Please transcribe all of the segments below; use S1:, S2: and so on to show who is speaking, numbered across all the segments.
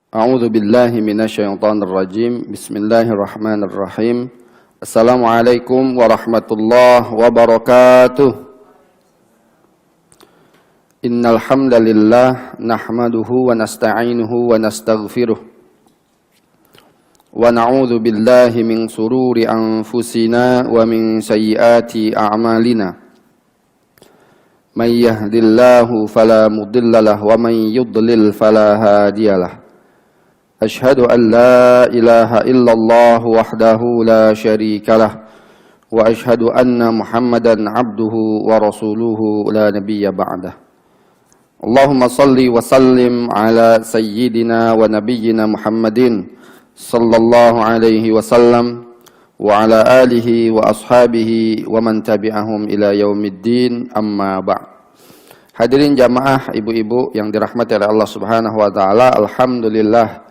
S1: A'udzu billahi minasyaitonir rajim. Bismillahirrahmanirrahim. Assalamualaikum warahmatullahi wabarakatuh. Innal hamdalillah nahmaduhu wa nasta'inuhu wa nastaghfiruh. Wa na'udzu billahi min sururi anfusina wa min sayyiati a'malina. May yahdihillahu fala mudilla lahu wa may yudlil fala hadiyalah. أشهد أن لا إله إلا الله وحده لا شريك له وأشهد أن محمدا عبده ورسوله لا نبي بعده اللهم صل وسلم على سيدنا ونبينا محمد صلى الله عليه وسلم وعلى آله وأصحابه ومن تبعهم إلى يوم الدين أما بعد. Hadirin jamaah ibu-ibu yang dirahmati oleh Allah Subhanahu wa taala, alhamdulillah,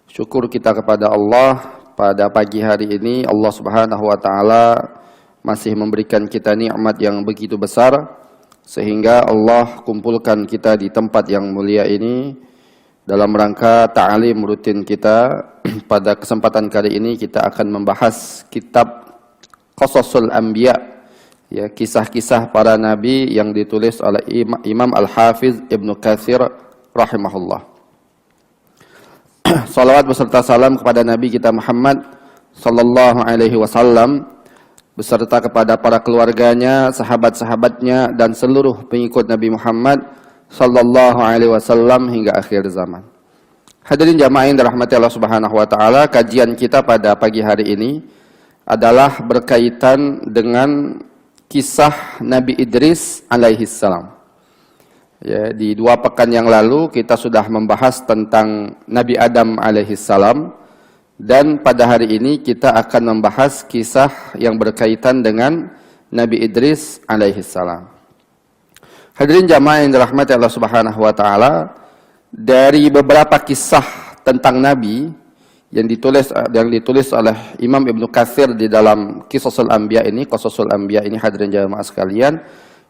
S1: syukur kita kepada Allah pada pagi hari ini. Allah Subhanahu wa taala masih memberikan kita nikmat yang begitu besar sehingga Allah kumpulkan kita di tempat yang mulia ini dalam rangka ta'lim rutin kita. Pada kesempatan kali ini kita akan membahas kitab Qasasul Anbiya, ya, kisah-kisah para nabi yang ditulis oleh Imam Al-Hafiz Ibnu Katsir rahimahullah. Salawat beserta salam kepada Nabi kita Muhammad sallallahu alaihi wasallam beserta kepada para keluarganya, sahabat-sahabatnya dan seluruh pengikut Nabi Muhammad sallallahu alaihi wasallam hingga akhir zaman. Hadirin jamaah yang dirahmati Allah Subhanahu wa taala, kajian kita pada pagi hari ini adalah berkaitan dengan kisah Nabi Idris alaihi salam. Ya, di 2 pekan yang lalu kita sudah membahas tentang Nabi Adam alaihissalam, dan pada hari ini kita akan membahas kisah yang berkaitan dengan Nabi Idris alaihissalam. Hadirin jamaah yang dirahmati Allah Subhanahu wa taala, dari beberapa kisah tentang nabi yang ditulis oleh Imam Ibnu Katsir di dalam Qasasul Anbiya ini, hadirin jamaah sekalian,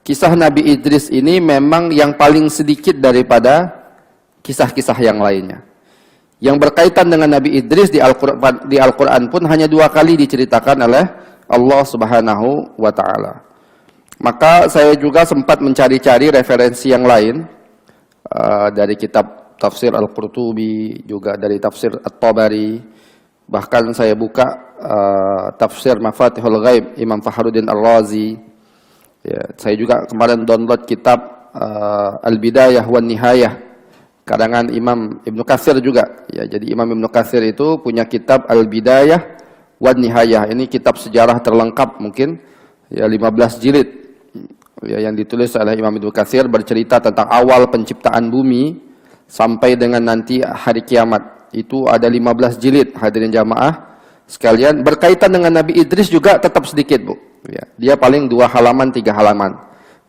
S1: kisah Nabi Idris ini memang yang paling sedikit daripada kisah-kisah yang lainnya. Yang berkaitan dengan Nabi Idris di Al-Quran pun hanya 2 kali diceritakan oleh Allah Subhanahu wa ta'ala. Maka saya juga sempat mencari-cari referensi yang lain dari kitab tafsir Al-Qurtubi, juga dari tafsir At-Tabari. Bahkan saya buka tafsir Mafatihul Ghaib Imam Fakhruddin Ar-Razi. Ya, saya juga kemarin download kitab Al-Bidayah wan Nihayah karangan Imam Ibnu Katsir juga. Ya, jadi Imam Ibnu Katsir itu punya kitab Al-Bidayah wan Nihayah. Ini kitab sejarah terlengkap mungkin, ya, 15 jilid. Ya, yang ditulis oleh Imam Ibnu Katsir bercerita tentang awal penciptaan bumi sampai dengan nanti hari kiamat. Itu ada 15 jilid, hadirin jamaah sekalian. Berkaitan dengan Nabi Idris juga tetap sedikit, Bu. Ya, dia paling 2 halaman, 3 halaman.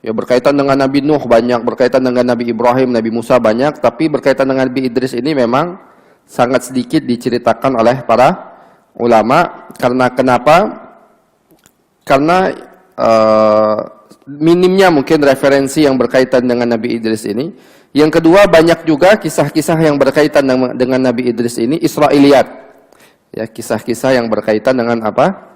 S1: Ya, berkaitan dengan Nabi Nuh banyak, berkaitan dengan Nabi Ibrahim, Nabi Musa banyak, tapi berkaitan dengan Nabi Idris ini memang sangat sedikit diceritakan oleh para ulama. Karena kenapa? Karena minimnya mungkin referensi yang berkaitan dengan Nabi Idris ini. Yang kedua, banyak juga kisah-kisah yang berkaitan dengan Nabi Idris ini Israiliyat. Ya, kisah-kisah yang berkaitan dengan apa?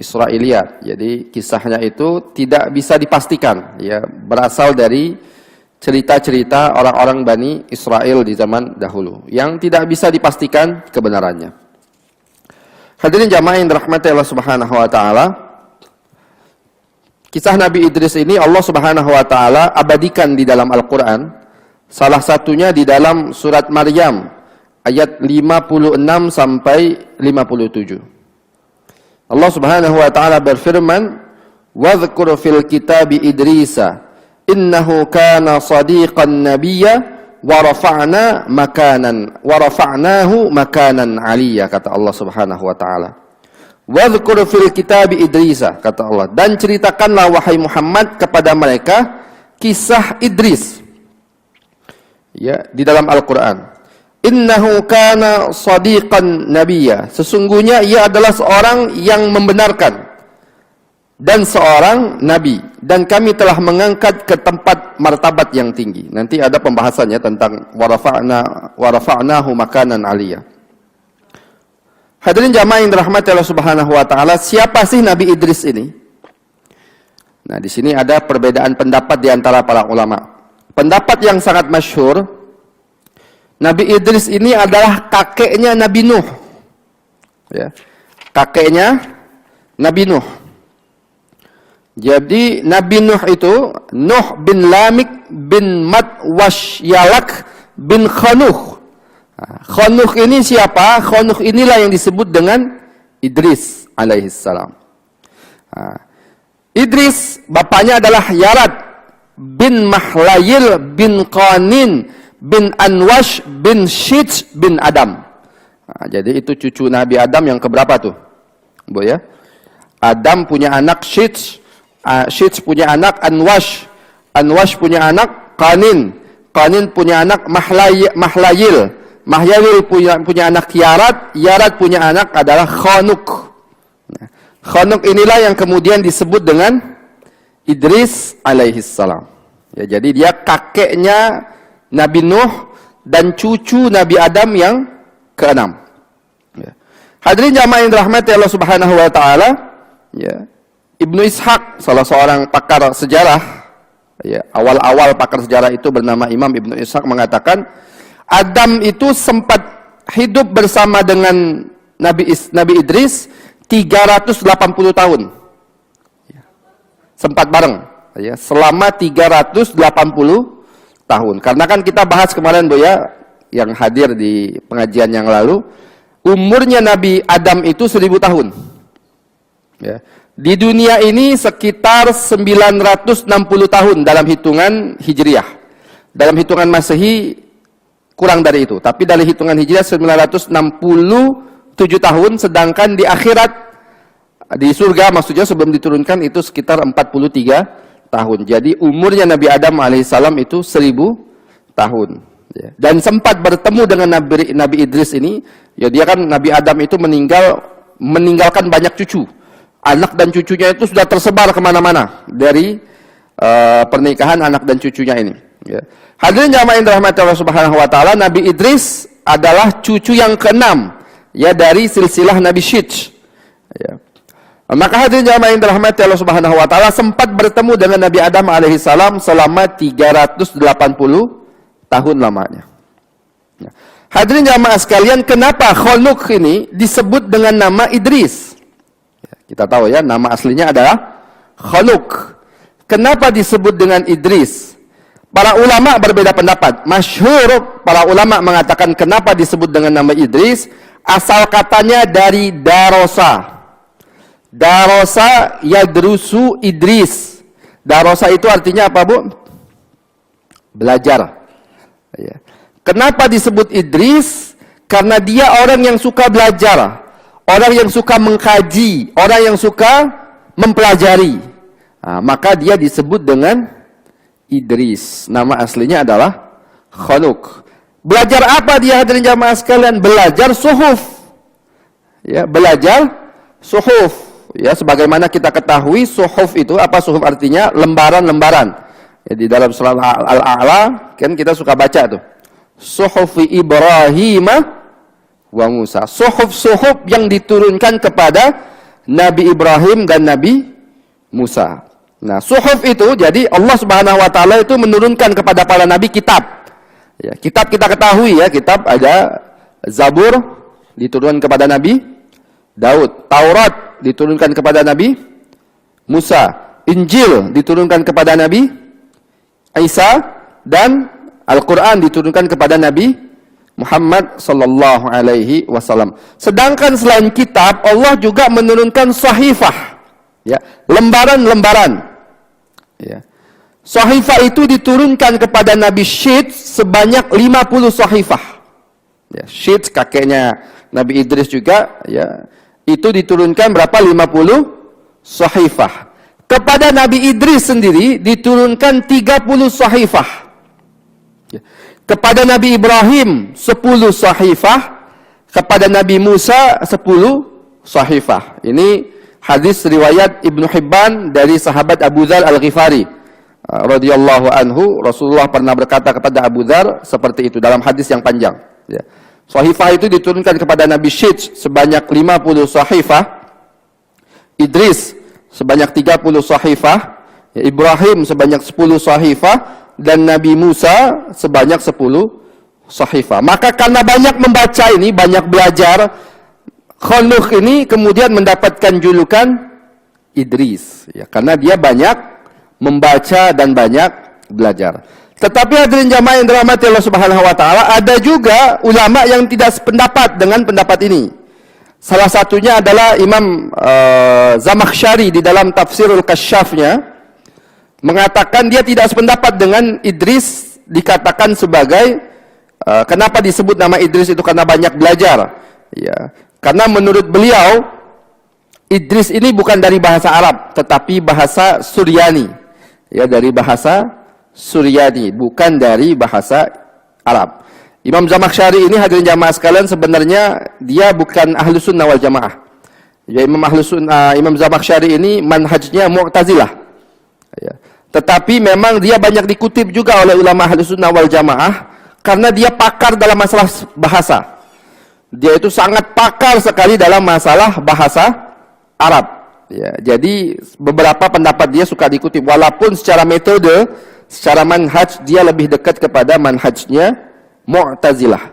S1: Israiliyat. Jadi kisahnya itu tidak bisa dipastikan, ya, berasal dari cerita-cerita orang-orang Bani Israel di zaman dahulu yang tidak bisa dipastikan kebenarannya. Hadirin jamaah yang dirahmati Allah Subhanahu wa taala, kisah Nabi Idris ini Allah Subhanahu wa taala abadikan di dalam Al-Qur'an. Salah satunya di dalam surat Maryam ayat 56 sampai 57. Allah Subhanahu wa taala berfirman, "Wadhkur fil kitabi Idrisa, innahu kana shadiqan nabiyya wa rafa'nahu makanan 'aliyya," kata Allah Subhanahu wa taala. "Wadhkur fil kitabi Idrisa," kata Allah, dan ceritakanlah wahai Muhammad kepada mereka kisah Idris. Ya, di dalam Al-Qur'an. Innahu kana shadiqan nabiyya, sesungguhnya ia adalah seorang yang membenarkan dan seorang nabi, dan kami telah mengangkat ke tempat martabat yang tinggi. Nanti ada pembahasannya tentang wa rafa'nahu makanan 'aliyya. Hadirin jamaah yang dirahmati Allah Subhanahu wa taala, siapa sih Nabi Idris ini? Nah, di sini ada perbedaan pendapat di antara para ulama. Pendapat yang sangat masyhur, Nabi Idris ini adalah kakeknya Nabi Nuh. Ya. Kakeknya Nabi Nuh. Jadi Nabi Nuh itu Nuh bin Lamik bin Matwasyalak bin Khanuh. Khanuh ini siapa? Khanuh inilah yang disebut dengan Idris alaihissalam. Idris bapaknya adalah Yarad bin Mahlayil bin Qanin bin Anwash bin Shits bin Adam. Jadi itu cucu Nabi Adam yang keberapa tuh? Bu ya. Adam punya anak Shits, Shits punya anak Anwash, Anwash punya anak Qanin, Qanin punya anak Mahlayil, Mahlayil punya anak Yarad, Yarad punya anak adalah Khanuk. Nah, Khanuk inilah yang kemudian disebut dengan Idris alaihissalam. Ya, jadi dia kakeknya Nabi Nuh dan cucu Nabi Adam yang keenam. Ya. Hadirin jamaah yang dirahmati Allah Subhanahu wa taala, ya. Ibnu Ishaq, salah seorang pakar sejarah, ya, awal-awal pakar sejarah itu bernama Imam Ibnu Ishaq, mengatakan Adam itu sempat hidup bersama dengan Nabi Idris 380 tahun. Ya. Sempat bareng, ya, selama 380 tahun. Karena kan kita bahas kemarin Bu ya, yang hadir di pengajian yang lalu, umurnya Nabi Adam itu 1000 tahun. Ya. Di dunia ini sekitar 960 tahun dalam hitungan Hijriah. Dalam hitungan Masehi kurang dari itu. Tapi dari hitungan Hijriah 967 tahun, sedangkan di akhirat, di surga maksudnya sebelum diturunkan itu sekitar 43 tahun. Jadi umurnya Nabi Adam alaihissalam itu 1000 tahun. Ya. Dan sempat bertemu dengan Nabi Idris ini, ya dia kan Nabi Adam itu meninggalkan banyak cucu. Anak dan cucunya itu sudah tersebar kemana-mana dari pernikahan anak dan cucunya ini. Ya. Hadirin jamaah yang dirahmati Allah Subhanahu wa taala, Nabi Idris adalah cucu yang keenam ya dari silsilah Nabi Shits. Ya. Maka hadirin jamaah yang dirahmati Allah Subhanahu wa taala sempat bertemu dengan Nabi Adam alaihissalam selama 380 tahun lamanya. Ya. Hadirin jamaah sekalian, kenapa Khanuk ini disebut dengan nama Idris? Ya, kita tahu ya, nama aslinya adalah Khanuk. Kenapa disebut dengan Idris? Para ulama berbeda pendapat. Masyhur para ulama mengatakan kenapa disebut dengan nama Idris, asal katanya dari darosa. Darosa yadrusu Idris. Darosa itu artinya apa, Bu? Belajar. Ya. Kenapa disebut Idris? Karena dia orang yang suka belajar, orang yang suka mengkaji, orang yang suka mempelajari. Nah, maka dia disebut dengan Idris. Nama aslinya adalah Khanuk. Belajar apa dia hadirin jamaah sekalian? Belajar suhuf. Ya, belajar suhuf. Ya, sebagaimana kita ketahui suhuf itu apa? Suhuf artinya lembaran-lembaran. Ya, di dalam surah Al-A'la kan kita suka baca tuh. Suhufi Ibrahim wa Musa. Suhuf-suhuf yang diturunkan kepada Nabi Ibrahim dan Nabi Musa. Nah, suhuf itu jadi Allah Subhanahu wa taala itu menurunkan kepada para nabi kitab. Ya, kitab kita ketahui ya, kitab ada Zabur diturunkan kepada Nabi Daud, Taurat diturunkan kepada Nabi Musa, Injil diturunkan kepada Nabi Isa, dan Al-Qur'an diturunkan kepada Nabi Muhammad sallallahu alaihi wasallam. Sedangkan selain kitab, Allah juga menurunkan sahifah. Ya, lembaran-lembaran. Ya. Sahifah itu diturunkan kepada Nabi Shits sebanyak 50 sahifah. Ya, Shits kakeknya Nabi Idris juga, ya. Itu diturunkan berapa? 50 sahifah. Kepada Nabi Idris sendiri diturunkan 30 sahifah. Ya. Kepada Nabi Ibrahim 10 sahifah, kepada Nabi Musa 10 sahifah. Ini hadis riwayat Ibnu Hibban dari sahabat Abu Dzar Al-Ghifari radhiyallahu anhu. Rasulullah pernah berkata kepada Abu Dzar seperti itu dalam hadis yang panjang. Ya. Sahifah itu diturunkan kepada Nabi Syed sebanyak 50 sahifah, Idris sebanyak 30 sahifah, ya, Ibrahim sebanyak 10 sahifah, dan Nabi Musa sebanyak 10 sahifah. Maka karena banyak membaca ini, banyak belajar, Khalukh ini kemudian mendapatkan julukan Idris, ya, karena dia banyak membaca dan banyak belajar. Tetapi hadirin jamaah yang dirahmati Allah Subhanahu wa taala, ada juga ulama yang tidak sependapat dengan pendapat ini. Salah satunya adalah Imam Zamakhsyari di dalam Tafsirul Kasyafnya mengatakan dia tidak sependapat dengan Idris dikatakan sebagai kenapa disebut nama Idris itu karena banyak belajar. Ya, karena menurut beliau Idris ini bukan dari bahasa Arab tetapi bahasa Suryani. Ya, dari bahasa Suryani, bukan dari bahasa Arab. Imam Zamakhsyari ini hadirin jamaah sekalian sebenarnya dia bukan Ahlus Sunnah wal Jamaah. Ya, Imam Zamakhsyari ini manhajnya Mu'tazilah. Ya. Tetapi memang dia banyak dikutip juga oleh ulama Ahlus Sunnah wal Jamaah karena dia pakar dalam masalah bahasa. Dia itu sangat pakar sekali dalam masalah bahasa Arab. Ya, jadi beberapa pendapat dia suka dikutip walaupun secara metode, secara manhaj dia lebih dekat kepada manhajnya Mu'tazilah.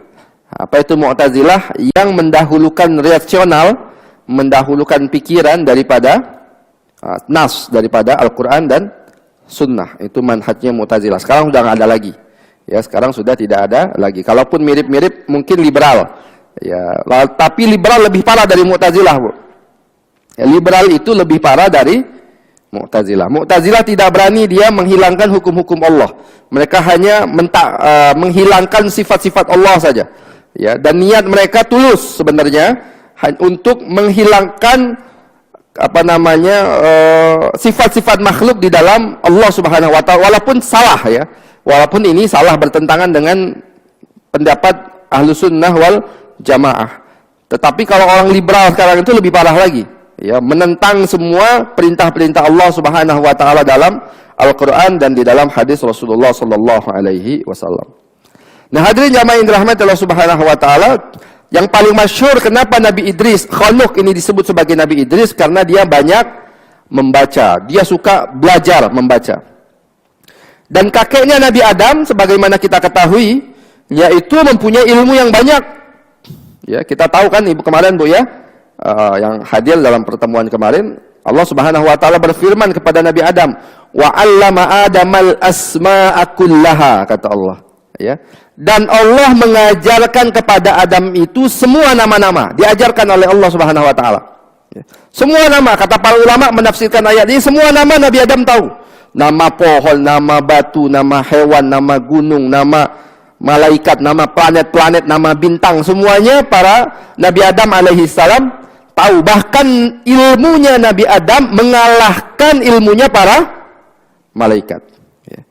S1: Apa itu Mu'tazilah? Yang mendahulukan rasional, mendahulukan pikiran daripada nas, daripada Al-Quran dan Sunnah. Itu manhajnya Mu'tazilah. Sekarang sudah nggak ada lagi. Ya, sekarang sudah tidak ada lagi. Kalaupun mirip-mirip mungkin liberal. Ya, tapi liberal lebih parah dari Mu'tazilah, Bu. Ya, liberal itu lebih parah dari Mu'tazilah. Mu'tazilah tidak berani dia menghilangkan hukum-hukum Allah. Mereka hanya menghilangkan sifat-sifat Allah saja. Ya, dan niat mereka tulus sebenarnya untuk menghilangkan sifat-sifat makhluk di dalam Allah Subhanahu wa taala walaupun salah, ya. Walaupun ini salah bertentangan dengan pendapat Ahlus Sunnah wal Jamaah. Tetapi kalau orang liberal sekarang itu lebih parah lagi. Ya, menentang semua perintah-perintah Allah Subhanahu wa taala dalam Al-Qur'an dan di dalam hadis Rasulullah sallallahu alaihi wasallam. Nah, hadirin jamaah yang dirahmati Allah Subhanahu wa taala, yang paling masyhur kenapa Nabi Idris, Khalukh ini disebut sebagai Nabi Idris karena dia banyak membaca, dia suka belajar membaca. Dan kakeknya Nabi Adam sebagaimana kita ketahui, yaitu mempunyai ilmu yang banyak. Ya, kita tahu kan Ibu kemarin, Bu, ya. Yang hadir dalam pertemuan kemarin, Allah Subhanahu wa taala berfirman kepada Nabi Adam, "Wa 'allama Adamal asma'a kullaha," kata Allah, ya. Dan Allah mengajarkan kepada Adam itu semua nama-nama, diajarkan oleh Allah Subhanahu wa taala. Ya. Semua nama, kata para ulama menafsirkan ayat ini, semua nama Nabi Adam tahu. Nama pohon, nama batu, nama hewan, nama gunung, nama malaikat, nama planet-planet, nama bintang, semuanya para Nabi Adam alaihi salam tahu. Bahkan ilmunya Nabi Adam mengalahkan ilmunya para malaikat. Ya.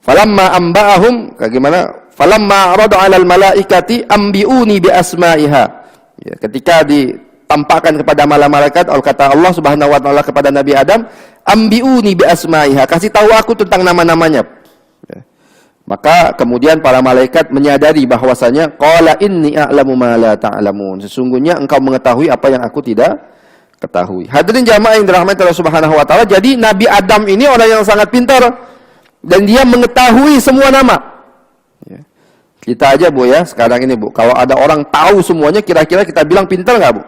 S1: Falamma amba'ahum, bagaimana? Falamma rada 'alal malaikati ambiuni bi asma'iha. Ya, ketika ditampakkan kepada malaikat, kata Allah Subhanahu wa taala kepada Nabi Adam, ambiuni bi asma'iha, kasih tahu aku tentang nama-namanya. Ya. Maka kemudian para malaikat menyadari bahwasanya qala inni a'lamu ma la ta'lamun. Sesungguhnya engkau mengetahui apa yang aku tidak ketahui. Hadirin jamaah yang dirahmati Allah Subhanahu wa taala, jadi Nabi Adam ini orang yang sangat pintar dan dia mengetahui semua nama. Ya. Kita aja, Bu, ya, sekarang ini, Bu, kalau ada orang tahu semuanya, kira-kira kita bilang pintar nggak, Bu?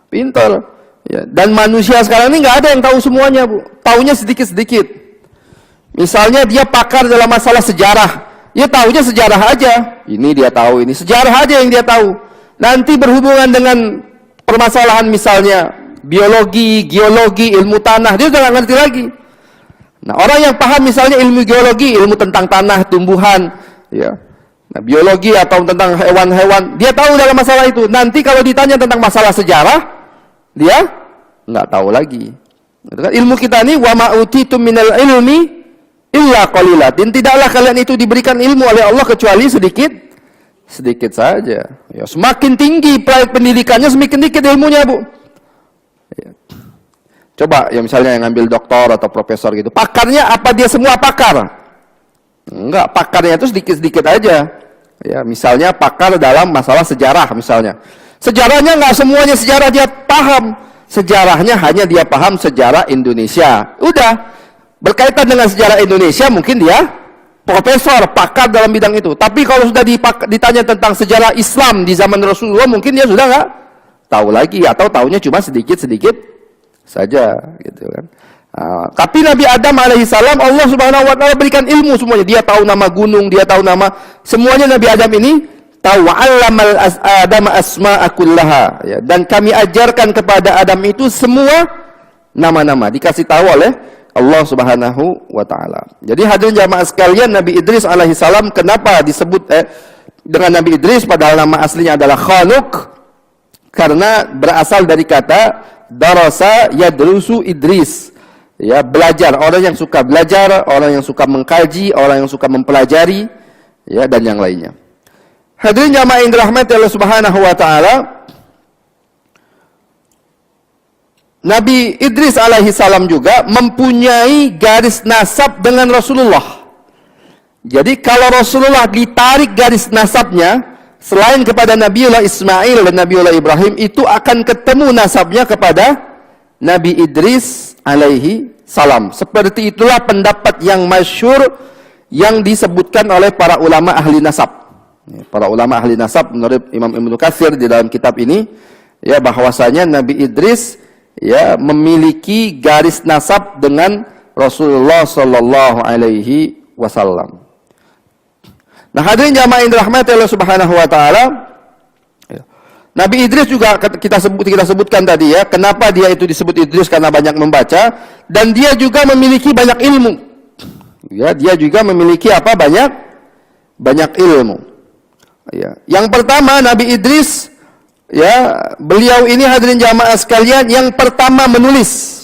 S1: Pintar. Ya. Dan manusia sekarang ini nggak ada yang tahu semuanya, Bu. Taunya sedikit-sedikit. Misalnya dia pakar dalam masalah sejarah, dia tahunya sejarah aja. Ini dia tahu, ini sejarah aja yang dia tahu. Nanti berhubungan dengan permasalahan misalnya biologi, geologi, ilmu tanah, dia udah nggak ngerti lagi. Nah, orang yang paham misalnya ilmu geologi, ilmu tentang tanah, tumbuhan, ya, nah, biologi atau tentang hewan-hewan, dia tahu dalam masalah itu. Nanti kalau ditanya tentang masalah sejarah, dia nggak tahu lagi. Ilmu kita ini wa ma utitum minal ilmi illa qalilat. Dan tidaklah kalian itu diberikan ilmu oleh Allah kecuali sedikit saja. Ya, semakin tinggi pendidikannya semakin dikit ilmunya, Bu. Ya. Coba ya misalnya yang ngambil doktor atau profesor gitu, pakarnya apa dia semua pakar? Enggak, pakarnya itu sedikit-sedikit aja. Ya, misalnya pakar dalam masalah sejarah misalnya. Sejarahnya nggak semuanya sejarah dia paham. Sejarahnya hanya dia paham sejarah Indonesia. Udah, berkaitan dengan sejarah Indonesia mungkin dia profesor, pakar dalam bidang itu. Tapi kalau sudah ditanya tentang sejarah Islam di zaman Rasulullah, mungkin dia sudah nggak tahu lagi, atau tahunya cuma sedikit-sedikit saja, gitu kan. Tapi Nabi Adam alaihissalam, Allah subhanahu wa ta'ala berikan ilmu semuanya. Dia tahu nama gunung, dia tahu nama, semuanya Nabi Adam ini tahu. Wa'allamal Adam asma'a kullaha, ya. Dan kami ajarkan kepada Adam itu semua nama-nama, dikasih tahu oleh Allah subhanahu wa ta'ala. Jadi hadirin jamaah sekalian, Nabi Idris alaihissalam kenapa disebut dengan Nabi Idris padahal nama aslinya adalah Khaluq? Karena berasal dari kata darasa yadrusu Idris, ya, belajar, orang yang suka belajar, orang yang suka mengkaji, orang yang suka mempelajari, ya, dan yang lainnya. Hadirin jamaah yang dirahmati Allah subhanahu wa ta'ala, Nabi Idris alaihissalam juga mempunyai garis nasab dengan Rasulullah. Jadi kalau Rasulullah ditarik garis nasabnya, selain kepada Nabiullah Ismail dan Nabiullah Ibrahim, itu akan ketemu nasabnya kepada Nabi Idris alaihi salam. Seperti itulah pendapat yang masyhur yang disebutkan oleh para ulama ahli nasab. Para ulama ahli nasab menurut Imam Ibnu Katsir di dalam kitab ini, ya, bahwasanya Nabi Idris, ya, memiliki garis nasab dengan Rasulullah sallallahu alaihi wasallam. Nah, hadirin jamaah yang dirahmati Allah subhanahu wa ta'ala, Nabi Idris juga kita sebutkan tadi, ya, kenapa dia itu disebut Idris, karena banyak membaca, dan dia juga memiliki banyak ilmu. Ya, dia juga memiliki apa? Banyak ilmu. Ya. Yang pertama, Nabi Idris, ya, beliau ini hadirin jamaah sekalian yang pertama menulis.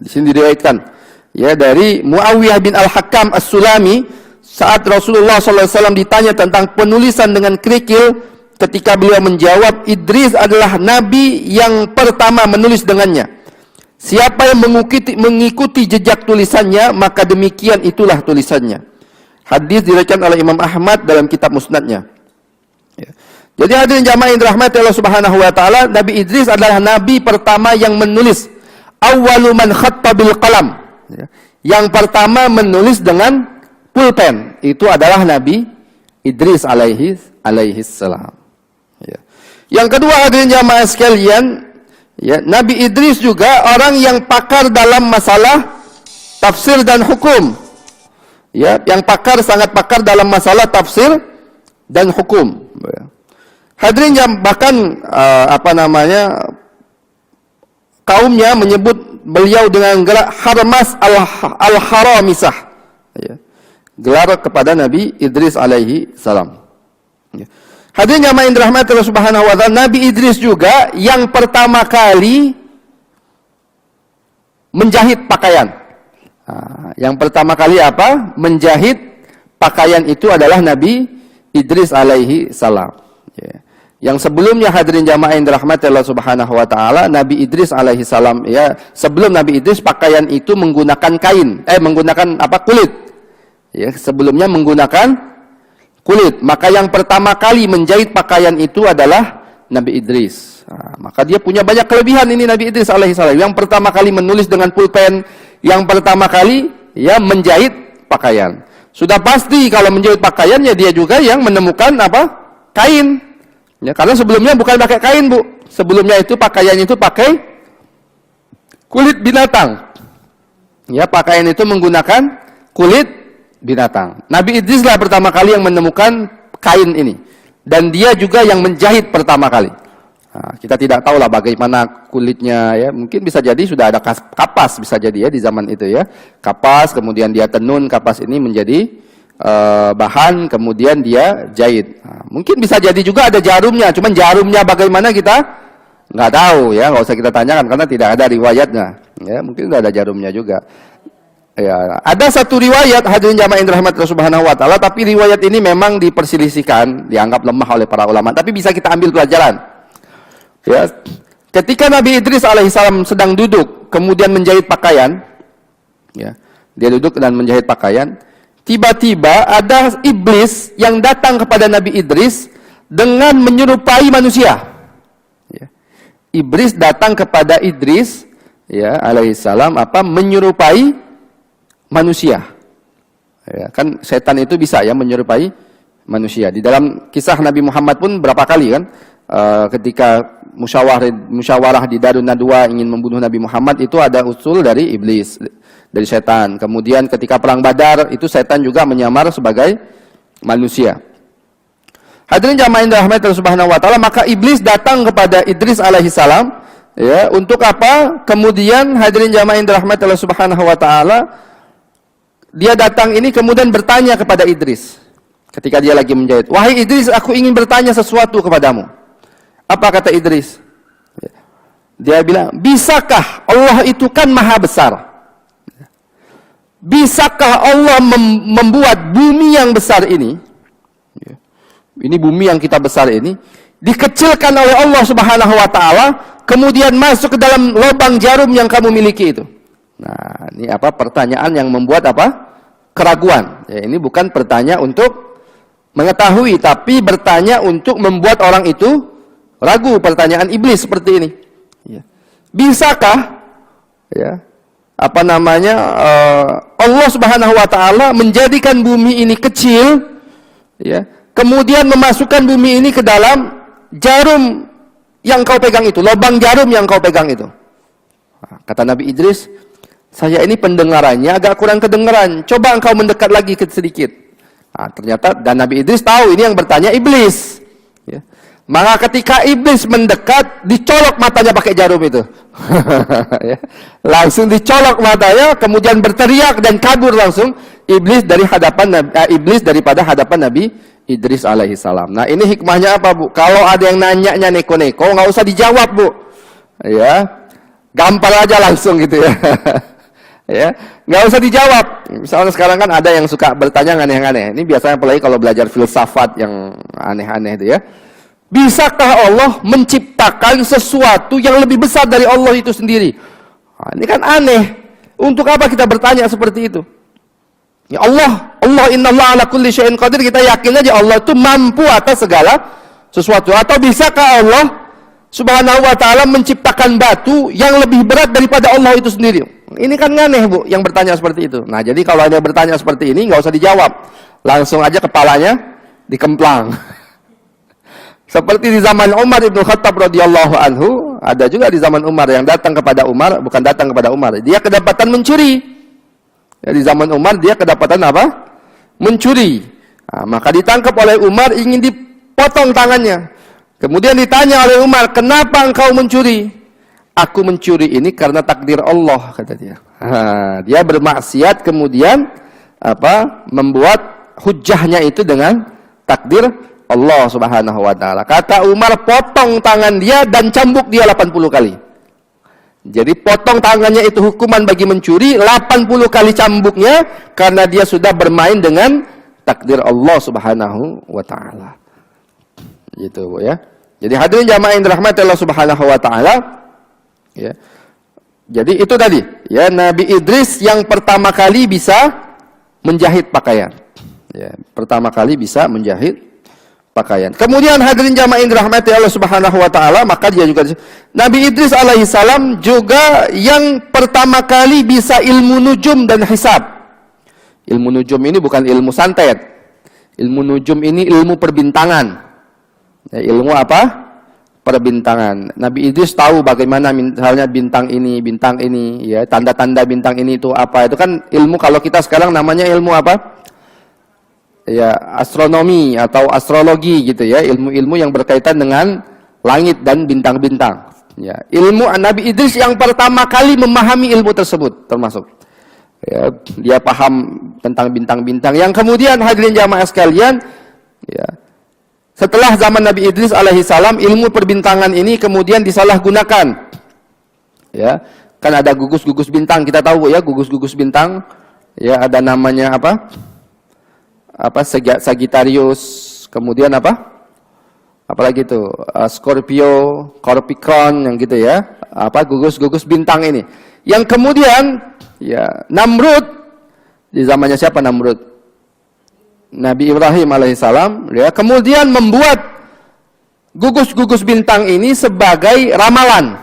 S1: Di sini diriwayatkan, ya, dari Muawiyah bin Al-Hakam As-Sulami, saat Rasulullah SAW ditanya tentang penulisan dengan kerikil, ketika beliau menjawab, Idris adalah nabi yang pertama menulis dengannya. Siapa yang mengikuti jejak tulisannya, maka demikian itulah tulisannya. Hadis diriwayatkan oleh Imam Ahmad dalam kitab Musnadnya. Ya. Jadi hadirin jamaah yang dirahmati Allah Subhanahu wa taala, Nabi Idris adalah nabi pertama yang menulis. Awwalu man khatta bil qalam. Ya. Yang pertama menulis dengan pulpen itu adalah Nabi Idris alaihi salam. Ya. Yang kedua hadirin jamaah sekalian, ya, Nabi Idris juga orang yang pakar dalam masalah tafsir dan hukum. Ya, yang sangat pakar dalam masalah tafsir dan hukum. Ya. Hadirin bahkan kaumnya menyebut beliau dengan gelar Harmas al-Haramisah. Ya. Gelar kepada Nabi Idris alaihi salam. Ya. Hadirin jamaah yang dirahmati Allah Subhanahu wa taala, Nabi Idris juga yang pertama kali menjahit pakaian. Yang pertama kali apa? Menjahit pakaian itu adalah Nabi Idris alaihi salam. Ya. Yang sebelumnya hadirin jamaah yang dirahmati Allah Subhanahu wa taala, Nabi Idris alaihi salam, ya, sebelum Nabi Idris pakaian itu menggunakan kain, menggunakan apa? Kulit. Ya, sebelumnya menggunakan kulit. Maka yang pertama kali menjahit pakaian itu adalah Nabi Idris. Maka dia punya banyak kelebihan ini Nabi Idris alaihissalam. Yang pertama kali menulis dengan pulpen, yang pertama kali, ya, menjahit pakaian. Sudah pasti kalau menjahit pakaiannya dia juga yang menemukan apa? Kain. Ya, karena sebelumnya bukan pakai kain, Bu. Sebelumnya itu pakaiannya itu pakai kulit binatang. Ya, pakaian itu menggunakan kulit binatang. Nabi Idris lah pertama kali yang menemukan kain ini, dan dia juga yang menjahit pertama kali. Kita tidak tahu lah bagaimana kulitnya, ya, mungkin bisa jadi sudah ada kapas, bisa jadi, ya, di zaman itu, ya, kapas, kemudian dia tenun kapas ini menjadi bahan, kemudian dia jahit. Mungkin bisa jadi juga ada jarumnya, cuman jarumnya bagaimana kita nggak tahu, ya, nggak usah kita tanyakan karena tidak ada riwayatnya, ya, mungkin ada jarumnya juga. Ya, ada satu riwayat hadirin jamaah yang dirahmati Allah Subhanahu wa taala, tapi riwayat ini memang diperselisihkan, dianggap lemah oleh para ulama, tapi bisa kita ambil pelajaran. Ya, ketika Nabi Idris alaihissalam sedang duduk kemudian menjahit pakaian, ya, dia duduk dan menjahit pakaian, tiba-tiba ada iblis yang datang kepada Nabi Idris dengan menyerupai manusia. Ya. Iblis datang kepada Idris, ya, alaihissalam, menyerupai manusia. Ya, kan setan itu bisa ya menyerupai manusia. Di dalam kisah Nabi Muhammad pun berapa kali kan, ketika musyawarah di Darun Nadwa ingin membunuh Nabi Muhammad, itu ada usul dari iblis, dari setan. Kemudian ketika perang Badar itu setan juga menyamar sebagai manusia. Hadirin jamaah yang dirahmati Allah Subhanahu wa taala, maka iblis datang kepada Idris alaihi salam, ya, untuk apa? Kemudian hadirin jamaah yang dirahmati Allah Subhanahu wa taala, dia datang ini kemudian bertanya kepada Idris ketika dia lagi menjahit. "Wahai Idris, aku ingin bertanya sesuatu kepadamu." Apa kata Idris? Dia bilang, "Bisakah Allah itu kan maha besar? Bisakah Allah membuat bumi yang besar ini, ini bumi yang kita besar ini, dikecilkan oleh Allah Subhanahu wa taala, kemudian masuk ke dalam lubang jarum yang kamu miliki itu?" Nah, ini pertanyaan yang membuat keraguan. Ya, ini bukan bertanya untuk mengetahui, tapi bertanya untuk membuat orang itu ragu. Pertanyaan iblis seperti ini. Ya. Bisakah, ya, Allah Subhanahu wa taala menjadikan bumi ini kecil, ya, kemudian memasukkan bumi ini ke dalam jarum yang kau pegang itu, lubang jarum yang kau pegang itu? Nah, kata Nabi Idris, "Saya ini pendengarannya agak kurang kedengaran. Coba engkau mendekat lagi sedikit." Nah, ternyata, dan Nabi Idris tahu ini yang bertanya iblis. Ya. Maka ketika iblis mendekat, dicolok matanya pakai jarum itu. Ya. Langsung dicolok matanya, kemudian berteriak dan kabur langsung iblis daripada hadapan Nabi Idris alaihi salam. Nah, ini hikmahnya apa, Bu? Kalau ada yang nanya neko-neko, nggak usah dijawab, Bu. Ya. Gampar aja langsung gitu ya. Ya, nggak usah dijawab. Misalnya sekarang kan ada yang suka bertanya aneh-aneh. Ini biasanya apalagi kalau belajar filsafat yang aneh-aneh itu ya. Bisakah Allah menciptakan sesuatu yang lebih besar dari Allah itu sendiri? Nah, ini kan aneh. Untuk apa kita bertanya seperti itu? Ya Allah innallaha ala kulli syai'in qadir, kita yakin aja Allah itu mampu atas segala sesuatu. Atau bisakah Allah Subhanahu wa taala menciptakan batu yang lebih berat daripada Allah itu sendiri? Ini kan aneh, Bu, yang bertanya seperti itu. Nah, jadi kalau ada yang bertanya seperti ini, nggak usah dijawab. Langsung aja kepalanya dikemplang. Seperti di zaman Umar Ibn Khattab radhiyallahu anhu, ada juga di zaman Umar yang datang kepada Umar, bukan datang kepada Umar, dia kedapatan mencuri. Ya, di zaman Umar dia kedapatan apa? Mencuri. Nah, maka ditangkap oleh Umar, ingin dipotong tangannya. Kemudian ditanya oleh Umar, "Kenapa engkau mencuri?" "Aku mencuri ini karena takdir Allah," kata dia. Nah, dia bermaksiat kemudian membuat hujahnya itu dengan takdir Allah Subhanahu wa taala. Kata Umar, potong tangan dia dan cambuk dia 80 kali. Jadi potong tangannya itu hukuman bagi mencuri, 80 kali cambuknya karena dia sudah bermain dengan takdir Allah Subhanahu wa taala. Gitu, Bu, ya. Jadi hadirin jamaah yang dirahmati Allah Subhanahu wa taala, ya. Jadi itu tadi, ya, Nabi Idris yang pertama kali bisa menjahit pakaian. Ya, pertama kali bisa menjahit pakaian. Kemudian hadirin jamaah yang dirahmati Allah Subhanahu wa taala, maka dia juga Nabi Idris alaihi salam juga yang pertama kali bisa ilmu nujum dan hisab. Ilmu nujum ini bukan ilmu santet. Ilmu nujum ini ilmu perbintangan. Ya, ilmu apa? Perbintangan. Nabi Idris tahu bagaimana misalnya bintang ini, ya, tanda-tanda bintang ini itu apa. Itu kan ilmu, kalau kita sekarang namanya ilmu apa? Ya, astronomi atau astrologi gitu ya, ilmu-ilmu yang berkaitan dengan langit dan bintang-bintang. Ya, ilmu Nabi Idris yang pertama kali memahami ilmu tersebut termasuk. Ya, dia paham tentang bintang-bintang. Yang kemudian hadirin jamaah sekalian, ya, setelah zaman Nabi Idris alaihi salam, ilmu perbintangan ini kemudian disalahgunakan. Ya, kan ada gugus-gugus bintang, kita tahu ya, gugus-gugus bintang. Ya, ada namanya apa? Sagittarius, kemudian apalagi itu, Scorpio, Capricorn, yang gitu ya, gugus-gugus bintang ini. Yang kemudian, ya, Namrud, di zamannya siapa Namrud? Nabi Ibrahim alaihissalam, ya, kemudian membuat gugus-gugus bintang ini sebagai ramalan.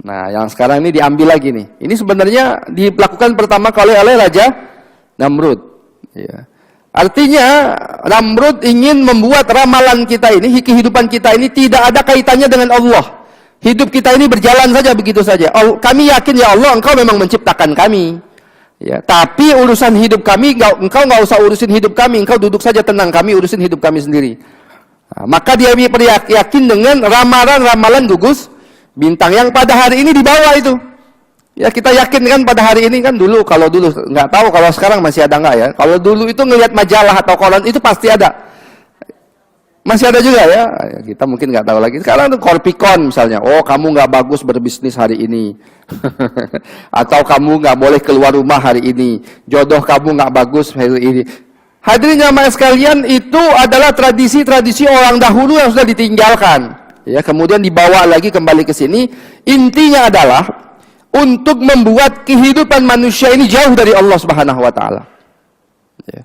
S1: Nah, yang sekarang ini diambil lagi nih. Ini sebenarnya dilakukan pertama kali oleh Raja Namrud. Ya. Artinya Namrud ingin membuat ramalan kita ini, kehidupan kita ini tidak ada kaitannya dengan Allah. Hidup kita ini berjalan saja begitu saja. Kami yakin ya Allah, Engkau memang menciptakan kami. Ya, tapi urusan hidup kami, Engkau nggak usah urusin hidup kami. Engkau duduk saja tenang, kami urusin hidup kami sendiri. Nah, maka dia yakin dengan ramalan-ramalan gugus bintang yang pada hari ini dibawa itu. Ya, kita yakin kan pada hari ini kan kalau dulu nggak tahu kalau sekarang masih ada nggak ya. Kalau dulu itu ngelihat majalah atau koran itu pasti ada. Masih ada juga ya, kita mungkin nggak tahu lagi. Sekarang tuh Korpikon misalnya, oh kamu nggak bagus berbisnis hari ini, atau kamu nggak boleh keluar rumah hari ini, jodoh kamu nggak bagus hari ini. Hadirin jamaah sekalian, itu adalah tradisi-tradisi orang dahulu yang sudah ditinggalkan. Ya, kemudian dibawa lagi kembali ke sini. Intinya adalah untuk membuat kehidupan manusia ini jauh dari Allah Subhanahu Wa Taala. Ya.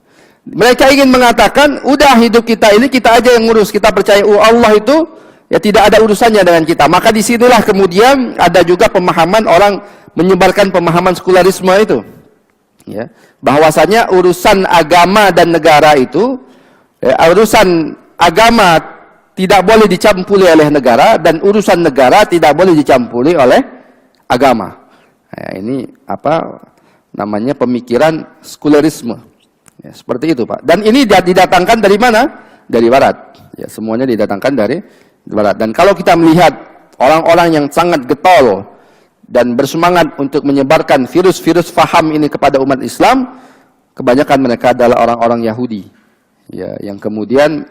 S1: Mereka ingin mengatakan, udah hidup kita ini kita aja yang ngurus. Kita percaya Allah itu ya tidak ada urusannya dengan kita. Maka disinilah kemudian ada juga pemahaman orang menyebarkan pemahaman sekularisme itu. Ya, bahwasanya urusan agama dan negara itu, urusan agama tidak boleh dicampuri oleh negara dan urusan negara tidak boleh dicampuri oleh agama. Nah, ini apa namanya pemikiran sekularisme. Ya, seperti itu Pak. Dan ini didatangkan dari mana? Dari Barat. Ya, semuanya didatangkan dari Barat. Dan kalau kita melihat orang-orang yang sangat getol dan bersemangat untuk menyebarkan virus-virus faham ini kepada umat Islam, kebanyakan mereka adalah orang-orang Yahudi. Ya, yang kemudian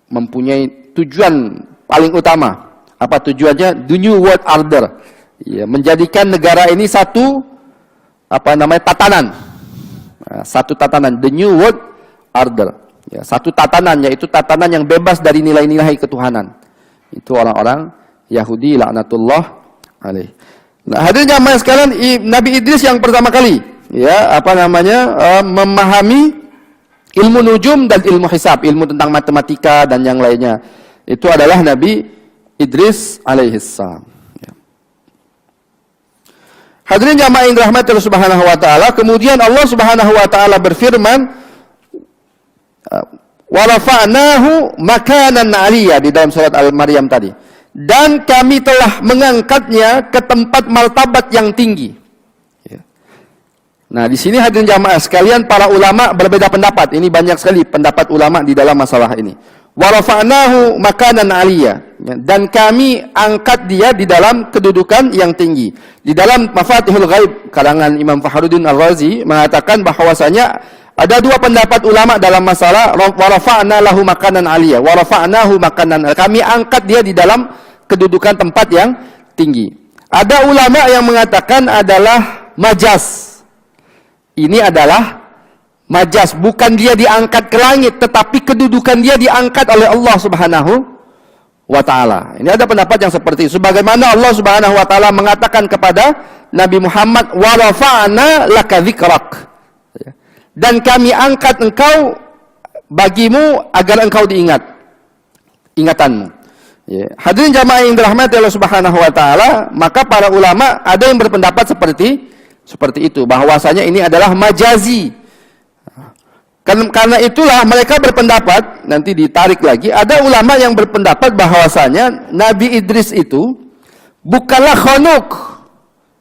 S1: mempunyai tujuan paling utama. Apa tujuannya? The New World Order. Ya, menjadikan negara ini satu tatanan. Satu tatanan, the new world order. Ya, satu tatanan, yaitu tatanan yang bebas dari nilai-nilai ketuhanan. Itu orang-orang Yahudi laknatullah alaih. Nah, hadirin jamaah sekalian, Nabi Idris yang pertama kali ya memahami ilmu nujum dan ilmu hisab, ilmu tentang matematika dan yang lainnya. Itu adalah Nabi Idris alaihissalam. Hadirin jamaah yang dirahmati Allah Subhanahu wa taala, kemudian Allah Subhanahu wa taala berfirman, "Wa rafa'nahu makanan 'aliyya" di dalam surat Al-Maryam tadi. Dan kami telah mengangkatnya ke tempat martabat yang tinggi. Nah, di sini hadirin jamaah sekalian, para ulama berbeda pendapat. Ini banyak sekali pendapat ulama di dalam masalah ini. Wa rafa'nahu makanan 'aliyya. Dan kami angkat dia di dalam kedudukan yang tinggi. Di dalam Mafatihul Ghaib karangan Imam Fakhruddin Ar-Razi mengatakan bahwasanya ada dua pendapat ulama dalam masalah wa rafa'na lahu makanan 'aliyya wa rafa'nahu makanan. Kami angkat dia di dalam kedudukan tempat yang tinggi. Ada ulama yang mengatakan adalah majaz. Ini adalah majaz, bukan dia diangkat ke langit, tetapi kedudukan dia diangkat oleh Allah Subhanahu wa ta'ala. Ini ada pendapat yang seperti itu. Sebagaimana Allah Subhanahu wa ta'ala mengatakan kepada Nabi Muhammad, wa rafa'na laka dzikrak. Dan kami angkat engkau bagimu agar engkau diingat. Ingatanmu. Ya. Hadirin jamaah yang dirahmati Allah Subhanahu wa ta'ala, maka para ulama ada yang berpendapat seperti itu, bahwasanya ini adalah majazi. Karena itulah mereka berpendapat, nanti ditarik lagi, ada ulama yang berpendapat bahwasanya Nabi Idris itu bukanlah Khanuk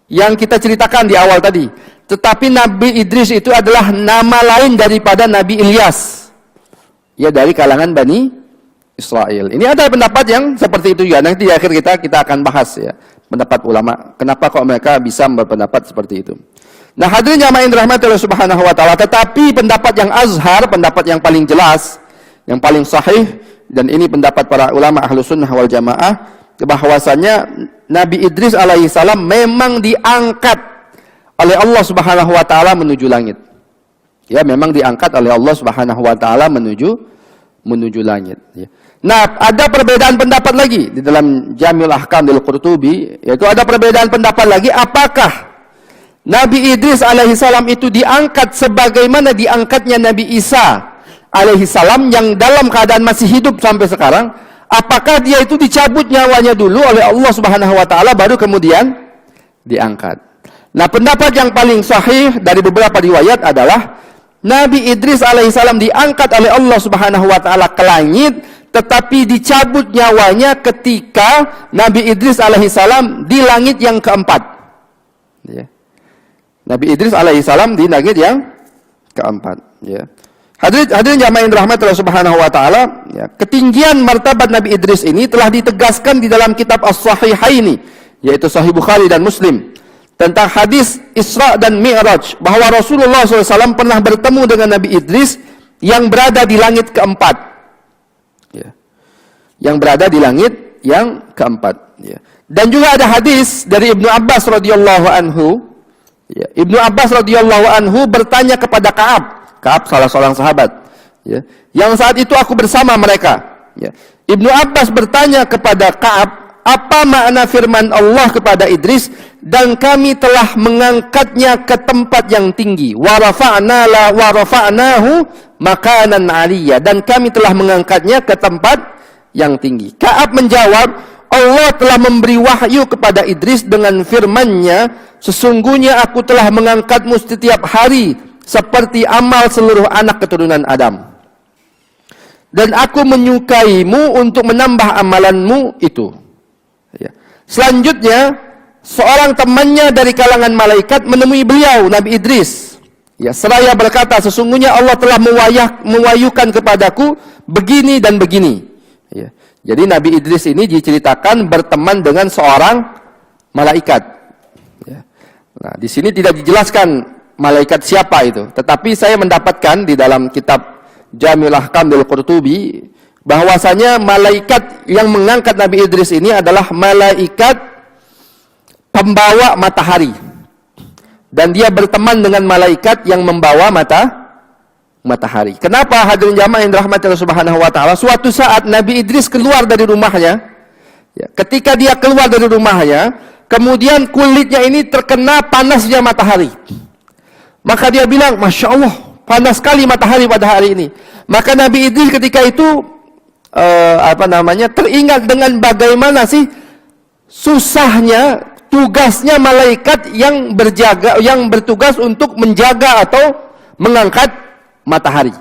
S1: yang kita ceritakan di awal tadi, tetapi Nabi Idris itu adalah nama lain daripada Nabi Ilyas, ya, dari kalangan Bani Israel. Ini ada pendapat yang seperti itu ya. Nanti di akhir kita akan bahas ya pendapat ulama, kenapa kok mereka bisa berpendapat seperti itu. Nah, hadirin jamaah yang dirahmati Allah Subhanahu wa taala, tetapi pendapat yang azhar, pendapat yang paling jelas, yang paling sahih, dan ini pendapat para ulama Ahlus Sunnah wal Jamaah, bahwasanya Nabi Idris alaihissalam memang diangkat oleh Allah Subhanahu wa taala menuju langit. Ya, memang diangkat oleh Allah Subhanahu wa taala menuju langit, ya. Nah, ada perbedaan pendapat lagi di dalam Jami'ul Ahkam del Qurtubi, yaitu ada perbedaan pendapat lagi, apakah Nabi Idris alaihissalam itu diangkat sebagaimana diangkatnya Nabi Isa alaihi salam yang dalam keadaan masih hidup sampai sekarang, apakah dia itu dicabut nyawanya dulu oleh Allah Subhanahu wa taala baru kemudian diangkat? Nah, pendapat yang paling sahih dari beberapa riwayat adalah Nabi Idris alaihissalam diangkat oleh Allah Subhanahu wa taala ke langit, tetapi dicabut nyawanya ketika Nabi Idris alaihissalam di langit yang keempat. Ya. Nabi Idris alaihissalam di langit yang keempat. Ya. Hadirin jamaah yang dirahmati Allah Subhanahu wa taala, ya, ketinggian martabat Nabi Idris ini telah ditegaskan di dalam kitab As-Sahihaini, yaitu Sahih Bukhari dan Muslim, tentang hadis Isra dan Mi'raj, bahwa Rasulullah SAW pernah bertemu dengan Nabi Idris yang berada di langit keempat. Ya. Yang berada di langit yang keempat. Ya. Dan juga ada hadis dari Ibnu Abbas radhiyallahu anhu. Ya. Ibnu Abbas radhiyallahu anhu bertanya kepada Ka'ab, salah seorang sahabat. Ya. Yang saat itu aku bersama mereka. Ya. Ibnu Abbas bertanya kepada Ka'ab, apa makna firman Allah kepada Idris, dan kami telah mengangkatnya ke tempat yang tinggi, wa rafa'nahu makanan 'aliyya, dan kami telah mengangkatnya ke tempat yang tinggi. Ka'ab menjawab, Allah telah memberi wahyu kepada Idris dengan firman-Nya, sesungguhnya aku telah mengangkatmu setiap hari seperti amal seluruh anak keturunan Adam, dan aku menyukaimu untuk menambah amalanmu itu. Ya. Selanjutnya, seorang temannya dari kalangan malaikat menemui beliau, Nabi Idris. Ya, seraya berkata, sesungguhnya Allah telah mewahyukan kepadaku begini dan begini. Ya. Jadi Nabi Idris ini diceritakan berteman dengan seorang malaikat. Ya. Nah, di sini tidak dijelaskan malaikat siapa itu, tetapi saya mendapatkan di dalam kitab Jami'ul Ahkam Al-Qurtubi bahwasanya malaikat yang mengangkat Nabi Idris ini adalah malaikat pembawa matahari, dan dia berteman dengan malaikat yang membawa matahari. Kenapa hadirin jamaah yang dirahmati Allah Subhanahu wa taala? Suatu saat Nabi Idris keluar dari rumahnya. Ya, ketika dia keluar dari rumahnya, kemudian kulitnya ini terkena panasnya matahari. Maka dia bilang, Masya Allah, panas sekali matahari pada hari ini. Maka Nabi Idris ketika itu teringat dengan bagaimana sih susahnya tugasnya malaikat yang bertugas untuk menjaga atau mengangkat matahari.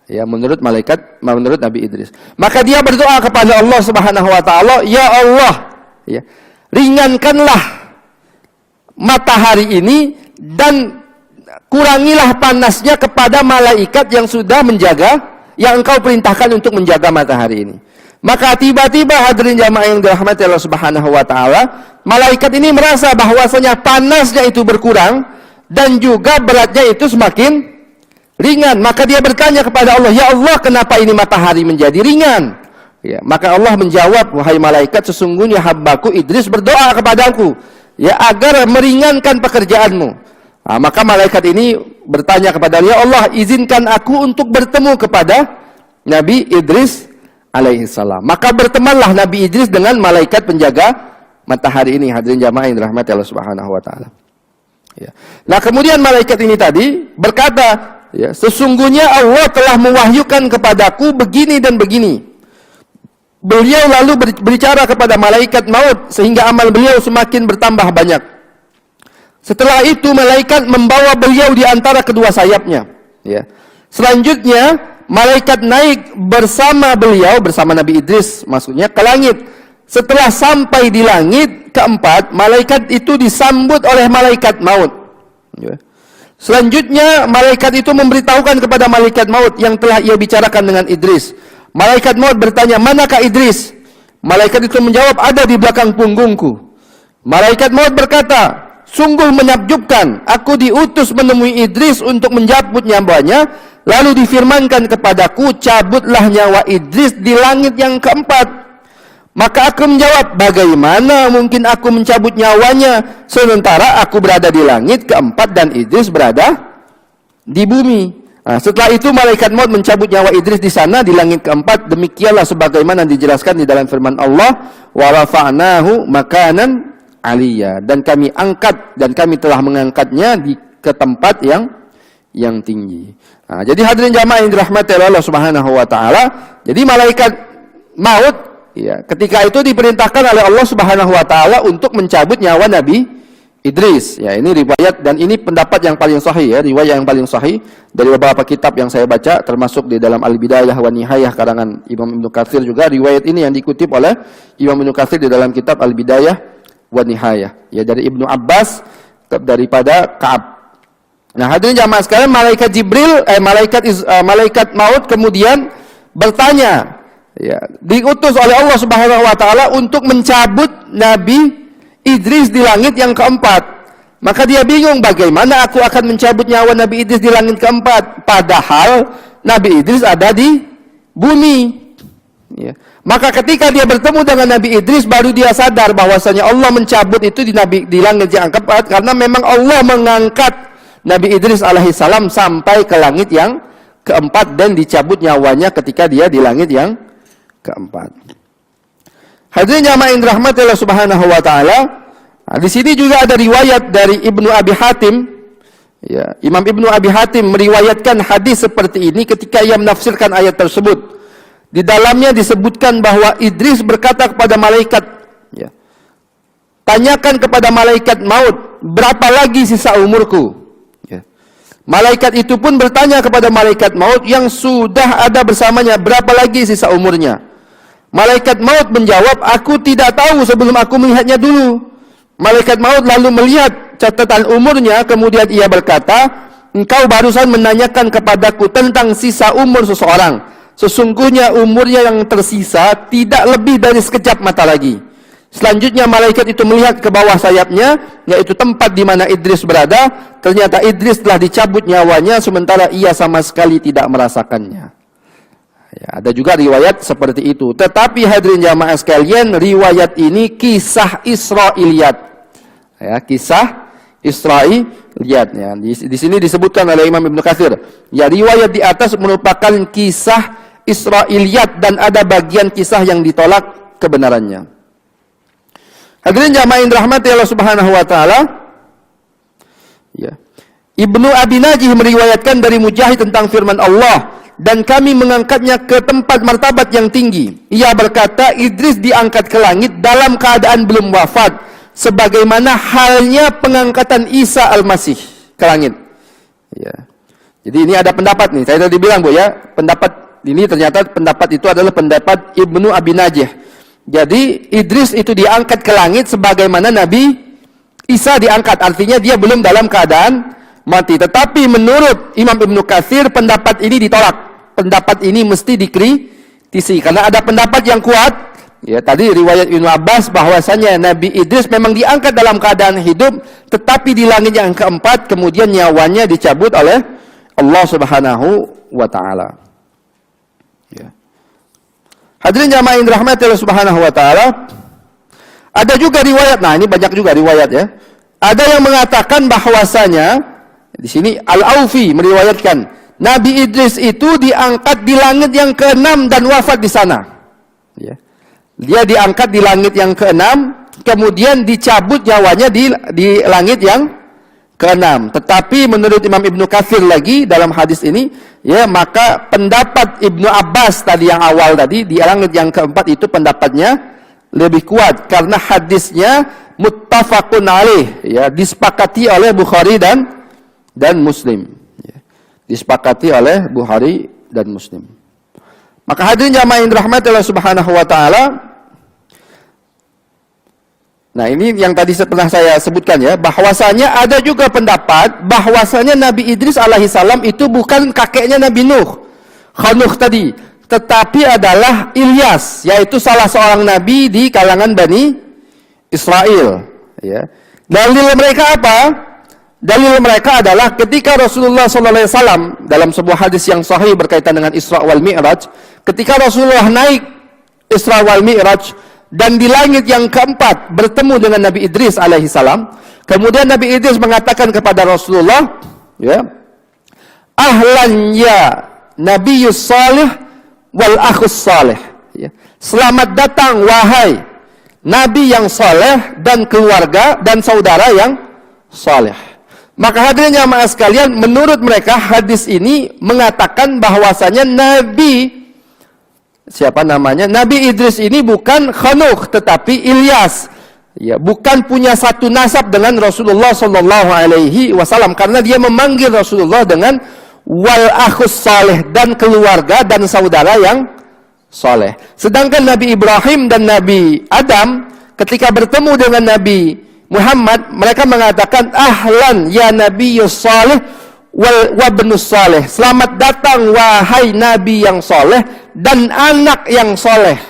S1: Ya, menurut Nabi Idris. Maka dia berdoa kepada Allah Subhanahu wa taala, ya Allah, ya, ringankanlah matahari ini dan kurangilah panasnya kepada malaikat yang sudah menjaga, yang engkau perintahkan untuk menjaga matahari ini. Maka tiba-tiba hadirin jamaah yang dirahmati Allah Subhanahu wa taala, malaikat ini merasa bahwasanya panasnya itu berkurang dan juga beratnya itu semakin ringan. Maka dia bertanya kepada Allah, ya Allah, kenapa ini matahari menjadi ringan? Ya, maka Allah menjawab, wahai malaikat, sesungguhnya hambaku Idris berdoa kepadaku, ya, agar meringankan pekerjaanmu. Nah, maka malaikat ini bertanya kepada dia, ya Allah, izinkan aku untuk bertemu kepada Nabi Idris alaihissalam. Maka bertemanlah Nabi Idris dengan malaikat penjaga matahari ini, hadirin jamaah yang dirahmati Allah Subhanahu wa taala. Ya. Nah, kemudian malaikat ini tadi berkata, ya, sesungguhnya Allah telah mewahyukan kepadaku begini dan begini. Beliau lalu berbicara kepada malaikat maut sehingga amal beliau semakin bertambah banyak. Setelah itu malaikat membawa beliau di antara kedua sayapnya. Ya. Selanjutnya malaikat naik bersama beliau, bersama Nabi Idris maksudnya, ke langit. Setelah sampai di langit keempat, malaikat itu disambut oleh malaikat maut. Ya. Selanjutnya malaikat itu memberitahukan kepada malaikat maut yang telah ia bicarakan dengan Idris. Malaikat maut bertanya, manakah Idris? Malaikat itu menjawab, ada di belakang punggungku. Malaikat maut berkata, sungguh menakjubkan, aku diutus menemui Idris untuk mencabut nyawanya, lalu difirmankan kepadaku, cabutlah nyawa Idris di langit yang keempat. Maka aku menjawab, bagaimana mungkin aku mencabut nyawanya sementara aku berada di langit keempat dan Idris berada di bumi. Nah, setelah itu malaikat maut mencabut nyawa Idris di sana di langit keempat. Demikianlah sebagaimana dijelaskan di dalam firman Allah, wa rafa'nahu makanan 'aliyya, dan kami angkat dan kami telah mengangkatnya ke tempat yang tinggi. Nah, jadi hadirin jamaah yang dirahmati Allah Subhanahu wa taala, jadi malaikat maut ya, ketika itu diperintahkan oleh Allah Subhanahu wa taala untuk mencabut nyawa Nabi Idris. Ya, ini riwayat dan ini pendapat yang paling sahih ya, riwayat yang paling sahih dari beberapa kitab yang saya baca termasuk di dalam Al-Bidayah wa Nihayah karangan Imam Ibnu Katsir juga riwayat ini yang dikutip oleh Imam Ibnu Katsir di dalam kitab Al-Bidayah wa Nihayah. Ya, dari Ibnu Abbas daripada Ka'ab. Nah, hadirin jamaah sekalian, malaikat Jibril, malaikat maut kemudian bertanya, ya, diutus oleh Allah Subhanahu wa taala untuk mencabut Nabi Idris di langit yang keempat. Maka dia bingung, bagaimana aku akan mencabut nyawa Nabi Idris di langit keempat, padahal Nabi Idris ada di bumi. Ya. Maka ketika dia bertemu dengan Nabi Idris, baru dia sadar bahwasanya Allah mencabut itu di langit yang keempat, karena memang Allah mengangkat Nabi Idris alaihissalam sampai ke langit yang keempat dan dicabut nyawanya ketika dia di langit yang keempat. Hadirin jamaah yang dirahmati Allah Subhanahu wa taala. Nah, di sini juga ada riwayat dari Ibnu Abi Hatim. Ya, Imam Ibnu Abi Hatim meriwayatkan hadis seperti ini ketika ia menafsirkan ayat tersebut. Di dalamnya disebutkan bahwa Idris berkata kepada malaikat, ya, tanyakan kepada malaikat maut, berapa lagi sisa umurku? Malaikat itu pun bertanya kepada malaikat maut yang sudah ada bersamanya, berapa lagi sisa umurnya? Malaikat maut menjawab, aku tidak tahu sebelum aku melihatnya dulu. Malaikat maut lalu melihat catatan umurnya, kemudian ia berkata, engkau barusan menanyakan kepadaku tentang sisa umur seseorang. Sesungguhnya umurnya yang tersisa tidak lebih dari sekejap mata lagi. Selanjutnya malaikat itu melihat ke bawah sayapnya, yaitu tempat di mana Idris berada. Ternyata Idris telah dicabut nyawanya, sementara ia sama sekali tidak merasakannya. Ya, ada juga riwayat seperti itu. Tetapi hadirin jamaah sekalian, riwayat ini kisah Israiliyat. Ya, kisah Israiliyat. Ya, di sini disebutkan oleh Imam Ibnu Katsir. Ya, riwayat di atas merupakan kisah Israiliyat dan ada bagian kisah yang ditolak kebenarannya. Hadirin jamaah yang dirahmati Allah Subhanahu wa taala. Ya. Ibnu Abi Najih meriwayatkan dari Mujahid tentang firman Allah, dan kami mengangkatnya ke tempat martabat yang tinggi. Ia berkata, Idris diangkat ke langit dalam keadaan belum wafat, sebagaimana halnya pengangkatan Isa Al-Masih ke langit. Ya. Jadi ini ada pendapat nih, saya tadi bilang Bu ya, pendapat ini ternyata pendapat itu adalah pendapat Ibnu Abi Najih. Jadi Idris itu diangkat ke langit sebagaimana Nabi Isa diangkat, artinya dia belum dalam keadaan mati. Tetapi menurut Imam Ibnu Katsir pendapat ini ditolak. Pendapat ini mesti dikritisi karena ada pendapat yang kuat. Ya, tadi riwayat Ibnu Abbas bahwasanya Nabi Idris memang diangkat dalam keadaan hidup, tetapi di langit yang keempat kemudian nyawanya dicabut oleh Allah Subhanahu wa taala. Ya. Hadirin jamaah yang dirahmati Allah Subhanahu wa taala, ada juga riwayat, nah ini banyak juga riwayat ya. Ada yang mengatakan bahwasanya di sini Al-Aufi meriwayatkan Nabi Idris itu diangkat di langit yang ke-6 dan wafat di sana. Ya. Dia diangkat di langit yang ke-6, kemudian dicabut nyawanya di langit yang ke-6. Tetapi menurut Imam Ibnu Katsir lagi dalam hadis ini, ya, maka pendapat Ibnu Abbas tadi yang awal tadi di langit yang keempat itu pendapatnya lebih kuat karena hadisnya muttafaqun alaih, ya, disepakati oleh Bukhari dan Muslim. Ya, disepakati oleh Bukhari dan Muslim. Maka hadirin jamaah yang dirahmati Allah Subhanahu wa taala, nah ini yang tadi pernah saya sebutkan ya, bahwasanya ada juga pendapat bahwasanya Nabi Idris alaihissalam itu bukan kakeknya Nabi Nuh, Khanuh tadi, tetapi adalah Ilyas, yaitu salah seorang nabi di kalangan Bani Israel. Ya. Dalil mereka apa? Dalil mereka adalah ketika Rasulullah SAW dalam sebuah hadis yang sahih berkaitan dengan Isra wal Mi'raj, ketika Rasulullah naik Isra wal Mi'raj dan di langit yang keempat bertemu dengan Nabi Idris alaihissalam, kemudian Nabi Idris mengatakan kepada Rasulullah, ya, ahlan ya Nabiyyus salih wal akhus salih, ya, selamat datang wahai Nabi yang saleh dan keluarga dan saudara yang saleh. Maka hadirin jamaah sekalian, menurut mereka hadis ini mengatakan bahwasanya Nabi Idris ini bukan Khanukh tetapi Ilyas. Ya, bukan punya satu nasab dengan Rasulullah sallallahu alaihi wasallam karena dia memanggil Rasulullah dengan wal akhus saleh dan keluarga dan saudara yang saleh. Sedangkan Nabi Ibrahim dan Nabi Adam ketika bertemu dengan Nabi Muhammad, mereka mengatakan ahlan ya nabiyyus salih wa ibnus salih. Selamat datang wahai nabi yang saleh dan anak yang saleh.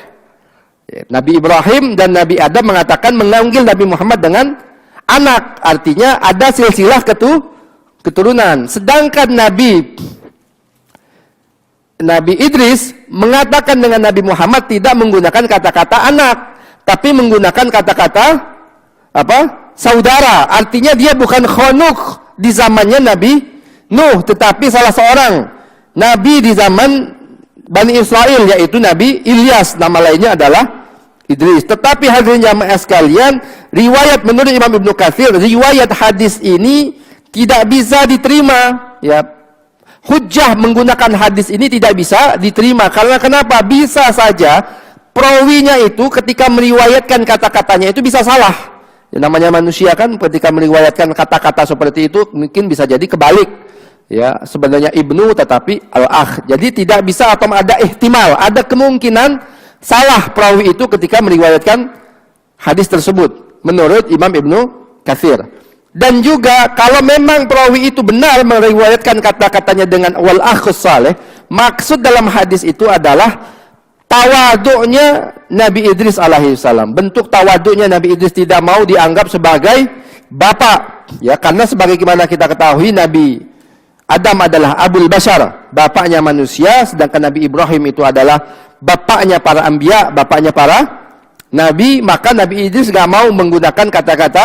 S1: Nabi Ibrahim dan Nabi Adam mengatakan memanggil Nabi Muhammad dengan anak, artinya ada silsilah keturunan. Sedangkan Nabi Idris mengatakan dengan Nabi Muhammad tidak menggunakan kata-kata anak, tapi menggunakan kata-kata saudara. Artinya dia bukan Khanukh di zamannya Nabi Nuh, tetapi salah seorang nabi di zaman Bani Israel, yaitu Nabi Ilyas. Nama lainnya adalah Idris. Tetapi hadirin jamaah sekalian, riwayat menurut Imam Ibnu Katsir, riwayat hadis ini tidak bisa diterima. Ya, hujjah menggunakan hadis ini tidak bisa diterima. Karena kenapa? Bisa saja perawinya itu ketika meriwayatkan kata-katanya itu bisa salah. Ya, namanya manusia kan, ketika meriwayatkan kata-kata seperti itu mungkin bisa jadi kebalik. Ya, sebenarnya Ibnu tetapi al-akh. Jadi tidak bisa atau ada ihtimal, ada kemungkinan salah perawi itu ketika meriwayatkan hadis tersebut menurut Imam Ibnu Katsir. Dan juga kalau memang perawi itu benar meriwayatkan kata-katanya dengan wal akhus saleh, maksud dalam hadis itu adalah tawaduknya Nabi Idris alaihi salam. Bentuk tawaduknya Nabi Idris tidak mau dianggap sebagai bapak, ya, karena sebagaimana kita ketahui Nabi Adam adalah Abul Bashar, bapaknya manusia, sedangkan Nabi Ibrahim itu adalah bapaknya para anbiya, bapaknya para nabi. Maka Nabi Idris gak mau menggunakan kata-kata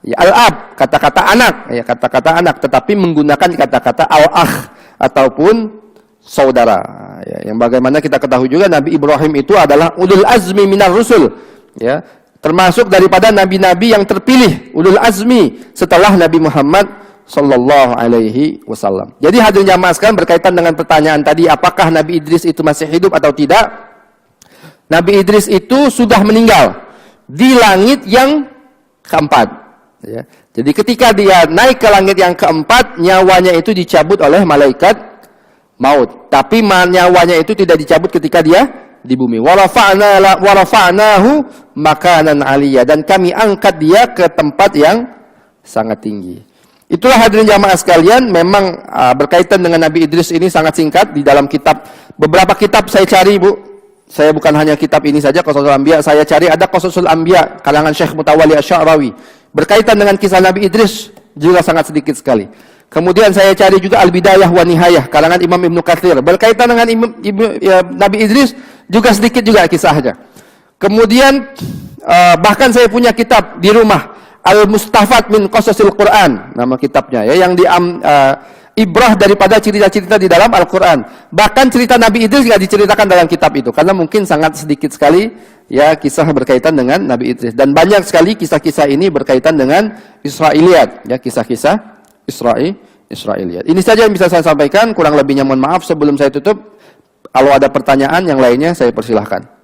S1: ya, al-ab, kata-kata anak, ya, kata-kata anak, tetapi menggunakan kata-kata al-akh ataupun saudara. Ya, yang bagaimana kita ketahui juga Nabi Ibrahim itu adalah ulul azmi minar rusul, ya, termasuk daripada nabi-nabi yang terpilih, ulul azmi setelah Nabi Muhammad sallallahu alaihi wasallam. Jadi hadirin jamaah sekalian, berkaitan dengan pertanyaan tadi, apakah Nabi Idris itu masih hidup atau tidak? Nabi Idris itu sudah meninggal di langit yang keempat. Ya. Jadi ketika dia naik ke langit yang keempat, nyawanya itu dicabut oleh malaikat maut. Tapi nyawanya itu tidak dicabut ketika dia di bumi. Warafa'nahu makanan aliyah, dan kami angkat dia ke tempat yang sangat tinggi. Itulah hadirin jamaah sekalian, memang berkaitan dengan Nabi Idris ini sangat singkat di dalam kitab. Beberapa kitab saya cari, Bu. Saya bukan hanya kitab ini saja, Qasasul Anbiya, saya cari ada Qasasul Anbiya kalangan Syekh Mutawalli Asy-Sya'rawi. Berkaitan dengan kisah Nabi Idris juga sangat sedikit sekali. Kemudian saya cari juga Al-Bidayah wa Nihayah kalangan Imam Ibnu Katsir. Berkaitan dengan Nabi Idris juga sedikit juga kisahnya. Kemudian bahkan saya punya kitab di rumah, Al-Mustafad min Qasasil Quran, nama kitabnya, ya, yang ibrah daripada cerita-cerita di dalam Al-Quran. Bahkan cerita Nabi Idris tidak diceritakan dalam kitab itu, karena mungkin sangat sedikit sekali ya kisah berkaitan dengan Nabi Idris. Dan banyak sekali kisah-kisah ini berkaitan dengan Israiliyat, ya, kisah-kisah Israiliyat. Ini saja yang bisa saya sampaikan, kurang lebihnya mohon maaf. Sebelum saya tutup, kalau ada pertanyaan yang lainnya saya persilahkan.